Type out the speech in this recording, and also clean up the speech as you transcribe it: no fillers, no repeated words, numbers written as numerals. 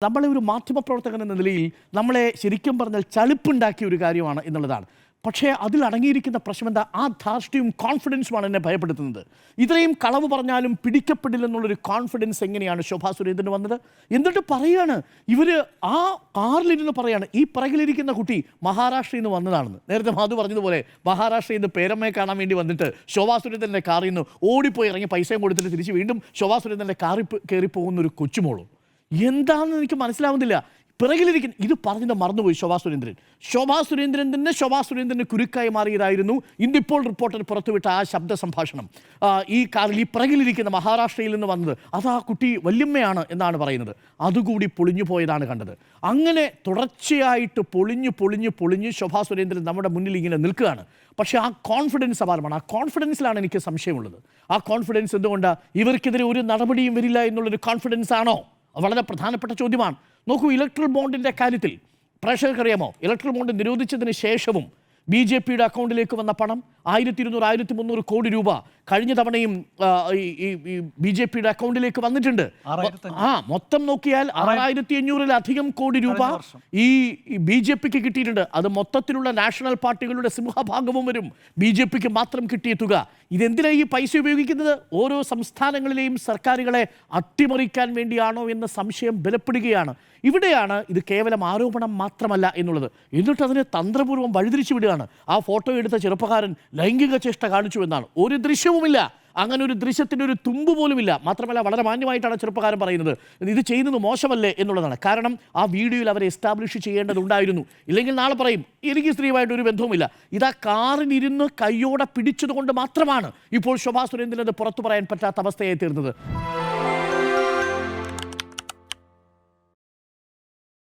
നമ്മളെ ഒരു മാധ്യമപ്രവർത്തകൻ എന്ന നിലയിൽ നമ്മളെ ശരിക്കും പറഞ്ഞാൽ ചളിപ്പുണ്ടാക്കിയ ഒരു കാര്യമാണ് എന്നുള്ളതാണ്. പക്ഷേ അതിൽ അടങ്ങിയിരിക്കുന്ന പ്രശ്നം എന്താ? ആ ധാർഷ്ട്യവും കോൺഫിഡൻസുമാണ് എന്നെ ഭയപ്പെടുത്തുന്നത്. ഇത്രയും കളവ് പറഞ്ഞാലും പിടിക്കപ്പെടില്ലെന്നുള്ളൊരു കോൺഫിഡൻസ് എങ്ങനെയാണ് ശോഭാ സുരേന്ദ്രന് വന്നത്? എന്നിട്ട് പറയാണ് ഇവർ ആ കാറിലിരുന്ന് പറയാണ് ഈ പിറകിലിരിക്കുന്ന കുട്ടി മഹാരാഷ്ട്രയിൽ നിന്ന് വന്നതാണെന്ന്. നേരത്തെ മാധു പറഞ്ഞതുപോലെ മഹാരാഷ്ട്രയിൽ നിന്ന് പേരമ്മയെ കാണാൻ വേണ്ടി വന്നിട്ട് ശോഭാ സുരേന്ദ്രൻ്റെ കാറിൽ നിന്ന് ഓടിപ്പോയി ഇറങ്ങി പൈസയും കൊടുത്തിട്ട് തിരിച്ച് വീണ്ടും ശോഭാ സുരേന്ദ്രൻ്റെ കാറിൽ കയറി പോകുന്നൊരു കൊച്ചുമോളും. എന്താണെന്ന് എനിക്ക് മനസ്സിലാവുന്നില്ല. പിറകിലിരിക്കുന്ന ഇത് പറഞ്ഞത് മറന്നുപോയി ശോഭാ സുരേന്ദ്രൻ തന്നെ ശോഭാ സുരേന്ദ്രന് കുരുക്കായി മാറിയതായിരുന്നു ഇന്നിപ്പോൾ റിപ്പോർട്ടർ പുറത്തുവിട്ട ആ ശബ്ദ സംഭാഷണം. ഈ കാറിൽ ഈ പിറകിലിരിക്കുന്ന മഹാരാഷ്ട്രയിൽ നിന്ന് വന്നത് അത് ആ കുട്ടി വല്യമ്മയാണ് എന്നാണ് പറയുന്നത്. അതുകൂടി പൊളിഞ്ഞു പോയതാണ് കണ്ടത്. അങ്ങനെ തുടർച്ചയായിട്ട് പൊളിഞ്ഞ് ശോഭാ സുരേന്ദ്രൻ നമ്മുടെ മുന്നിൽ ഇങ്ങനെ നിൽക്കുകയാണ്. പക്ഷേ ആ കോൺഫിഡൻസ് അപാരമാണ്. ആ കോൺഫിഡൻസിലാണ് എനിക്ക് സംശയമുള്ളത്. ആ കോൺഫിഡൻസ് എന്തുകൊണ്ടാണ്? ഇവർക്കെതിരെ ഒരു നടപടിയും വരില്ല എന്നുള്ളൊരു കോൺഫിഡൻസ് ആണോ? വളരെ പ്രധാനപ്പെട്ട ചോദ്യമാണ്. നോക്കൂ, ഇലക്ട്രൽ ബോണ്ടിൻ്റെ കാര്യത്തിൽ പ്രേക്ഷകർക്കറിയാമോ, ഇലക്ട്രൽ ബോണ്ട് നിരോധിച്ചതിന് ശേഷവും BJPയുടെ അക്കൗണ്ടിലേക്ക് വന്ന പണം 1200 1300 കോടി രൂപ കഴിഞ്ഞ തവണയും ഈ BJPയുടെ അക്കൗണ്ടിലേക്ക് വന്നിട്ടുണ്ട്. മൊത്തം നോക്കിയാൽ 6500-ലധികം കോടി രൂപ ഈ BJPക്ക് കിട്ടിയിട്ടുണ്ട്. അത് മൊത്തത്തിലുള്ള നാഷണൽ പാർട്ടികളുടെ സിംഹഭാഗവും വരും. BJPക്ക് മാത്രം കിട്ടിയ തുക. ഇതെന്തിനാണ് ഈ പൈസ ഉപയോഗിക്കുന്നത്? ഓരോ സംസ്ഥാനങ്ങളിലെയും സർക്കാരുകളെ അട്ടിമറിക്കാൻ വേണ്ടിയാണോ എന്ന സംശയം ബലപ്പെടുകയാണ്. ഇവിടെയാണ് ഇത് കേവലം ആരോപണം മാത്രമല്ല എന്നുള്ളത്. എന്നിട്ട് അതിനെ തന്ത്രപൂർവ്വം വഴിതിരിച്ചു വിടുകയാണ്. ആ ഫോട്ടോ എടുത്ത ചെറുപ്പക്കാരൻ ലൈംഗിക ചേഷ്ട കാണിച്ചു എന്നാണ്. ഒരു ദൃശ്യവുമില്ല, അങ്ങനെ ഒരു ദൃശ്യത്തിൻ്റെ ഒരു തുമ്പ് പോലുമില്ല. മാത്രമല്ല വളരെ മാന്യമായിട്ടാണ് ചെറുപ്പക്കാരൻ പറയുന്നത് ഇത് ചെയ്യുന്നത് മോശമല്ലേ എന്നുള്ളതാണ്. കാരണം ആ വീഡിയോയിൽ അവരെ എസ്റ്റാബ്ലിഷ് ചെയ്യേണ്ടതുണ്ടായിരുന്നു. ഇല്ലെങ്കിൽ നാളെ പറയും എനിക്ക് സ്ത്രീയുമായിട്ട് ഒരു ബന്ധവുമില്ല. ഇതാ കാറിലിരുന്ന് കയ്യോടെ പിടിച്ചതുകൊണ്ട് മാത്രമാണ് ഇപ്പോൾ ശോഭാ സുരേന്ദ്രൻ അത് പുറത്തു പറയാൻ പറ്റാത്ത അവസ്ഥയായി തീർന്നത്.